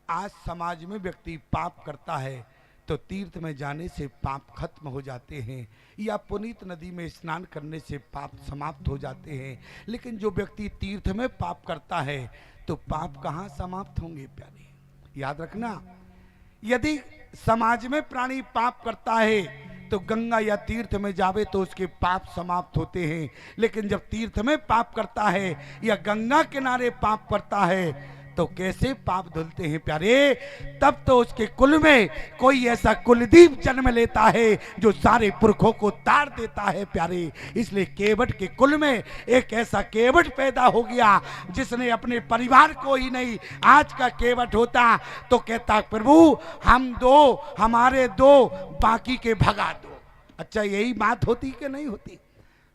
आज समाज में व्यक्ति पाप करता है तो तीर्थ में जाने से पाप खत्म हो जाते हैं, या पुनीत नदी में स्नान करने से पाप समाप्त हो जाते हैं। लेकिन जो व्यक्ति तीर्थ में पाप करता है तो पाप कहाँ समाप्त होंगे प्यारे। याद रखना, यदि समाज में प्राणी पाप करता है तो गंगा या तीर्थ में जावे तो उसके पाप समाप्त होते हैं, लेकिन जब तीर्थ में पाप करता है या गंगा किनारे पाप करता है तो कैसे पाप धुलते हैं प्यारे। तब तो उसके कुल में कोई ऐसा कुलदीप जन्म लेता है जो सारे पुरखों को तार देता है प्यारे। इसलिए केवट के कुल में एक ऐसा केवट पैदा हो गया जिसने अपने परिवार को ही नहीं, आज का केवट होता तो कहता प्रभु हम 2 हमारे 2 बाकी के भगा दो। अच्छा यही बात होती कि नहीं होती?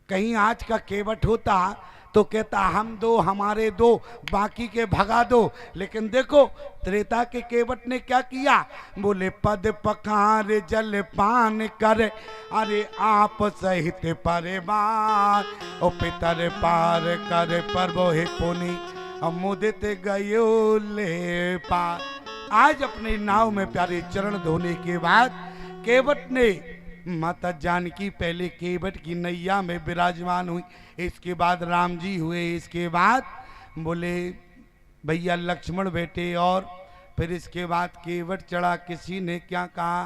कहीं आज का केवट होता तो कहता हम 2 हमारे 2 बाकी के भगा दो। लेकिन देखो त्रेता के केवट ने क्या किया, बोले पद पकार जल पान कर अरे आप सहित परिवार, ओ पितर पार कर प्रभु ही पुनि मुदित गयो ले पार। आज अपने नाव में प्यारे चरण धोने के बाद केवट ने, माता जानकी पहले केवट की नैया में विराजमान हुई, इसके बाद राम जी हुए, इसके बाद बोले भैया लक्ष्मण बेटे, और फिर इसके बाद केवट चढ़ा। किसी ने क्या कहा,